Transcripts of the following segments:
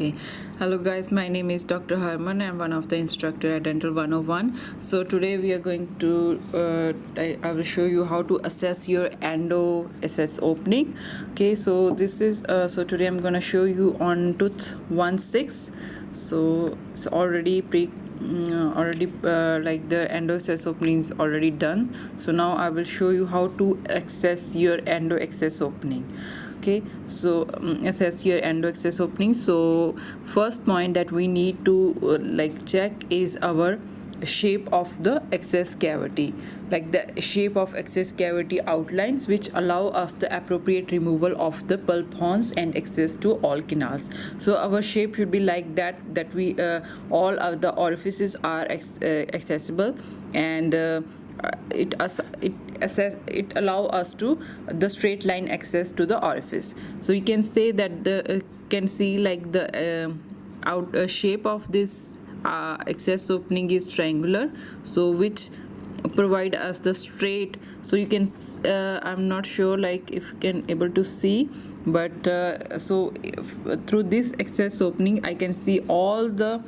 Okay, hello guys, my name is Dr. Harman. I'm one of the instructor at Dental101. So today we are going to I will show you how to assess your endo SS opening. Okay, so this is so today I'm gonna show you on tooth 16. So it's already like the endo access opening is already done. So now I will show you how to access your endo access opening. Okay, so assess your endo access opening. So first point that we need to check is our shape of the access cavity, like the shape of access cavity outlines which allow us the appropriate removal of the pulp horns and access to all canals. So our shape should be like that we all of the orifices are accessible, and it allow us to the straight line access to the orifice. So you can say that the can see like the out shape of this access opening is triangular, so which provide us the straight. So you can I'm not sure like if you can able to see, but through this access opening I can see all the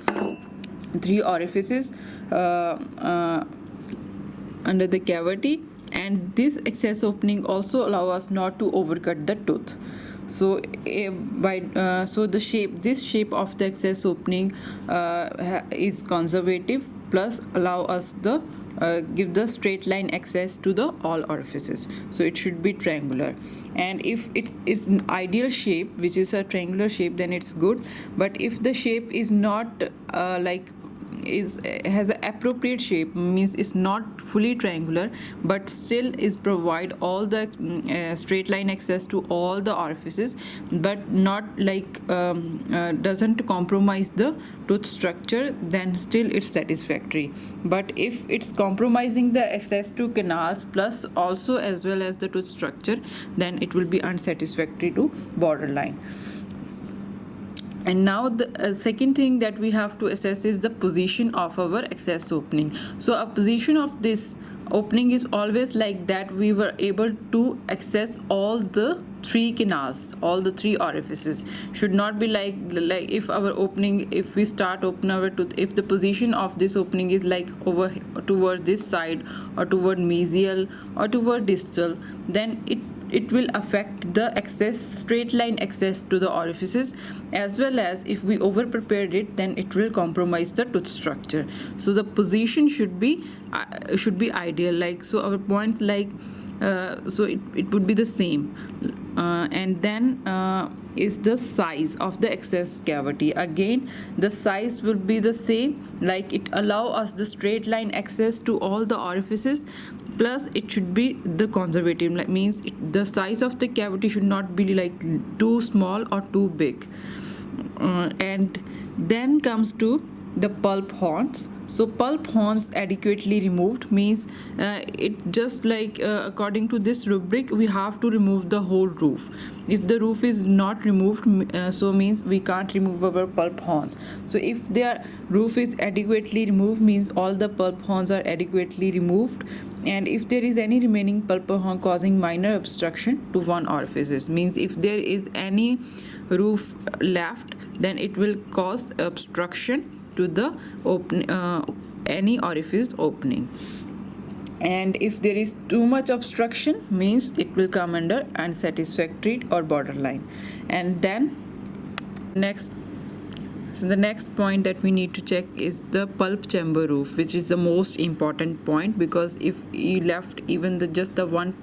three orifices under the cavity, and this access opening also allow us not to overcut the tooth. So the shape of the access opening is conservative, plus allow us the give the straight line access to the all orifices. So it should be triangular, and if it's an ideal shape which is a triangular shape, then it's good. But if the shape is not has an appropriate shape, means it's not fully triangular but still is provide all the straight line access to all the orifices, but not doesn't compromise the tooth structure, then still it's satisfactory. But if it's compromising the access to canals plus also as well as the tooth structure, then it will be unsatisfactory to borderline. And now the second thing that we have to assess is the position of our access opening. So a position of this opening is always like that we were able to access all the three canals, all the three orifices. Should not be like if our opening, if we start open our tooth, if the position of this opening is like over toward this side or toward mesial or toward distal, then it will affect the access, straight line access to the orifices, as well as if we over prepared it, then it will compromise the tooth structure. So the position should be ideal, like so our points like so it would be the same, and then is the size of the access cavity. Again, the size will be the same, like it allow us the straight line access to all the orifices, plus it should be the conservative, like means the size of the cavity should not be like too small or too big. And then comes to the pulp horns. So pulp horns adequately removed means it just like according to this rubric we have to remove the whole roof. If the roof is not removed, so means we can't remove our pulp horns. So if their roof is adequately removed, means all the pulp horns are adequately removed, and if there is any remaining pulp horn causing minor obstruction to one orifices, means if there is any roof left, then it will cause obstruction to the any orifice opening. And if there is too much obstruction, means it will come under unsatisfactory or borderline. And then the next point that we need to check is the pulp chamber roof, which is the most important point, because if you left even the one,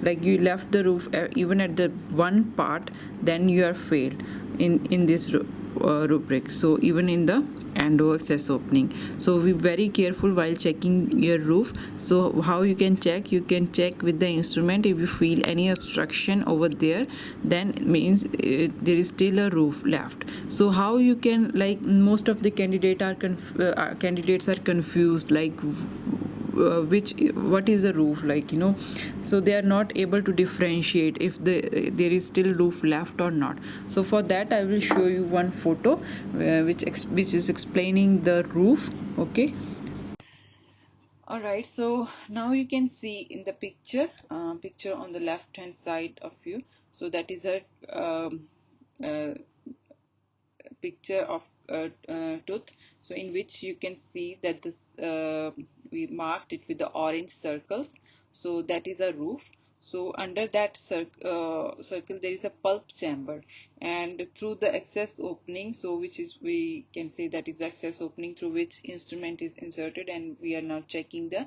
like you left the roof even at the one part, then you are failed in this rubric. So even in the endo access opening, so be very careful while checking your roof. So how you can check with the instrument. If you feel any obstruction over there, then it means there is still a roof left. So how you can, like most of the candidates are confused, like what is the roof, like so they are not able to differentiate if there is still roof left or not. So for that I will show you one photo which is explaining the roof. Okay, all right, so now you can see in the picture on the left hand side of you. So that is a picture of tooth, so in which you can see that this we marked it with the orange circles, so that is a roof. So under that circle there is a pulp chamber, and through the access opening, so which is, we can say that is the access opening through which instrument is inserted, and we are now checking the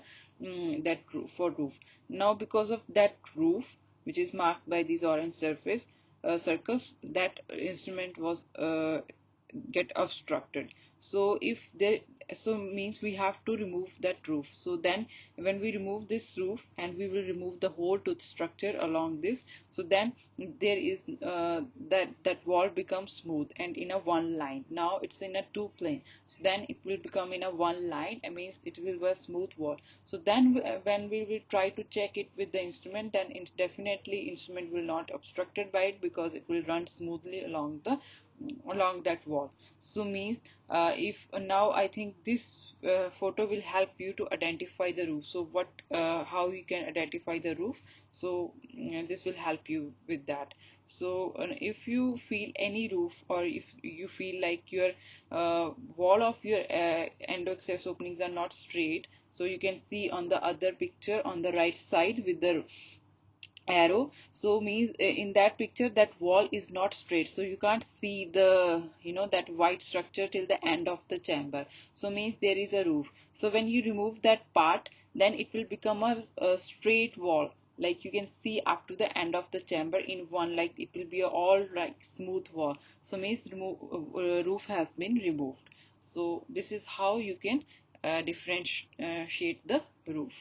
that roof, for roof. Now because of that roof, which is marked by these orange surface circles, that instrument was get obstructed. So if there, so means we have to remove that roof. So then when we remove this roof, and we will remove the whole tooth structure along this, so then there is that wall becomes smooth and in a one line. Now it's in a two plane, so then it will become in a one line. It means it will be a smooth wall. So then when we will try to check it with the instrument, then it definitely instrument will not obstructed by it, because it will run smoothly along that wall. So means if now I think this photo will help you to identify the roof. So what how you can identify the roof, so this will help you with that. So if you feel any roof, or if you feel like your wall of your endo access openings are not straight, so you can see on the other picture on the right side with the arrow. So means in that picture that wall is not straight, so you can't see the, you know, that white structure till the end of the chamber. So means there is a roof. So when you remove that part, then it will become a straight wall, like you can see up to the end of the chamber in one, like it will be all like smooth wall. So means roof has been removed. So this is how you can differentiate the roof.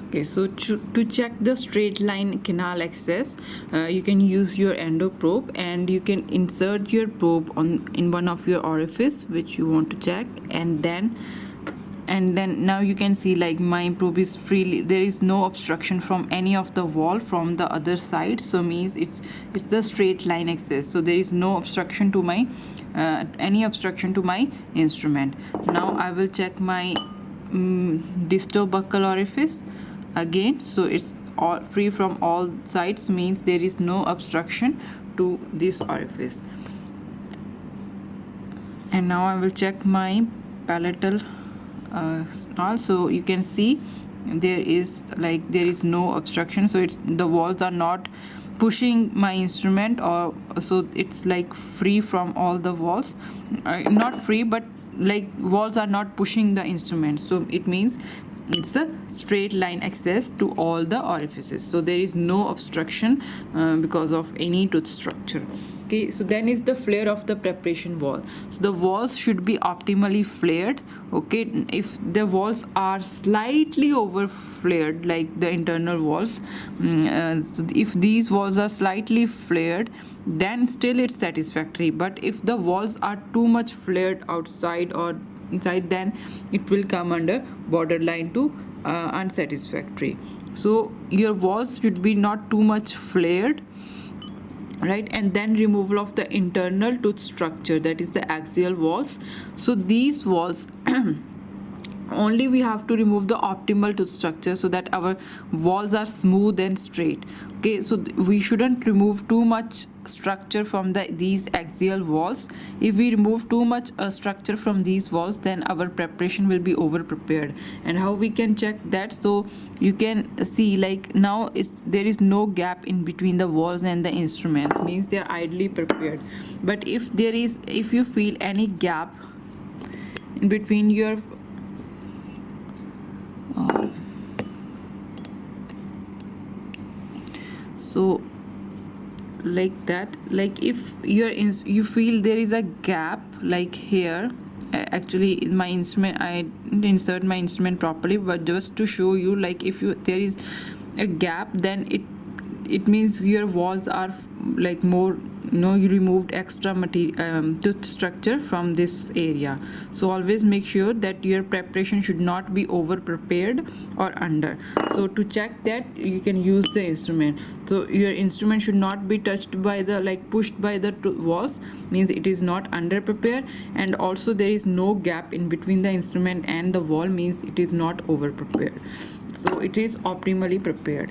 Okay, so to check the straight line canal access, you can use your endo probe, and you can insert your probe in one of your orifice which you want to check, and then now you can see like my probe is freely, there is no obstruction from any of the wall from the other side. So means it's the straight line access, so there is no obstruction to my any obstruction to my instrument. Now I will check my distal buccal orifice again, so it's all free from all sides, means there is no obstruction to this orifice. And now I will check my palatal also. You can see there is no obstruction, so it's, the walls are not pushing my instrument, or so it's like free from all the walls, not free, but like walls are not pushing the instrument. So it means it's a straight line access to all the orifices, so there is no obstruction because of any tooth structure. Okay, so then is the flare of the preparation wall. So the walls should be optimally flared. Okay, if the walls are slightly over flared, like the internal walls, so if these walls are slightly flared, then still it's satisfactory. But if the walls are too much flared outside or inside, then it will come under borderline to unsatisfactory. So your walls should be not too much flared, right? And then removal of the internal tooth structure, that is the axial walls. So these walls only we have to remove the optimal tooth structure, so that our walls are smooth and straight. Okay, so we shouldn't remove too much structure from these axial walls. If we remove too much structure from these walls, then our preparation will be over prepared. And how we can check that? So you can see like now there is no gap in between the walls and the instruments, means they are ideally prepared. But if you feel any gap in between your so like that, like if you feel there is a gap like here, actually in my instrument I didn't insert my instrument properly, but just to show you, like if there is a gap, then it means your walls are like more, you removed extra material tooth structure from this area. So always make sure that your preparation should not be over prepared or under. So to check that, you can use the instrument. So your instrument should not be touched by the pushed by the walls, means it is not under prepared, and also there is no gap in between the instrument and the wall, means it is not over prepared. So it is optimally prepared.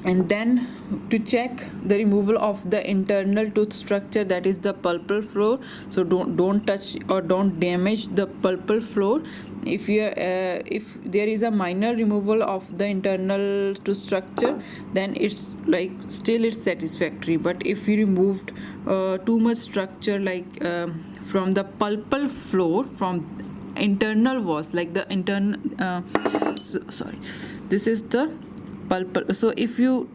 And then to check the removal of the internal tooth structure, that is the pulpal floor. So don't touch or don't damage the pulpal floor. If there is a minor removal of the internal tooth structure, then it's like still it's satisfactory. But if you removed too much structure, like from the pulpal floor, from internal walls, like the internal sorry, this is the pulpal. So if you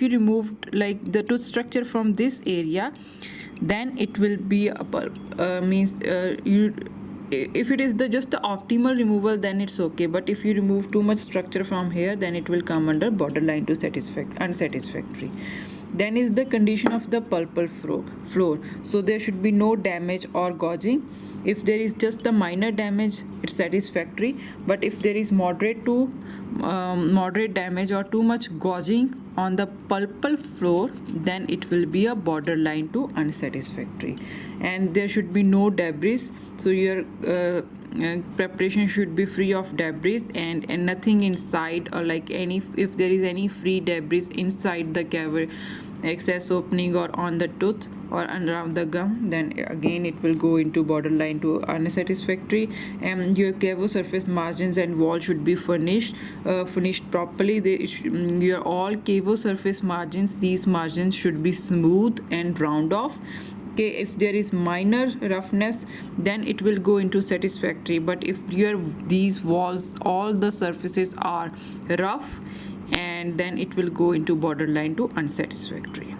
removed like the tooth structure from this area, then it will be a pulp. If it is just the optimal removal, then it's okay. But if you remove too much structure from here, then it will come under borderline to unsatisfactory. Then is the condition of the pulpal floor. So there should be no damage or gouging. If there is just the minor damage, it's satisfactory. But if there is moderate damage or too much gouging on the pulpal floor, then it will be a borderline to unsatisfactory. And there should be no debris. So your preparation should be free of debris and nothing inside, or like if there is any free debris inside the cavity, excess opening or on the tooth or around the gum, then again it will go into borderline to unsatisfactory. And your cavo surface margins and wall should be furnished properly. Your all cavo surface margins, these margins should be smooth and round off. Okay, if there is minor roughness, then it will go into satisfactory. But if these walls, all the surfaces are rough, and then it will go into borderline to unsatisfactory.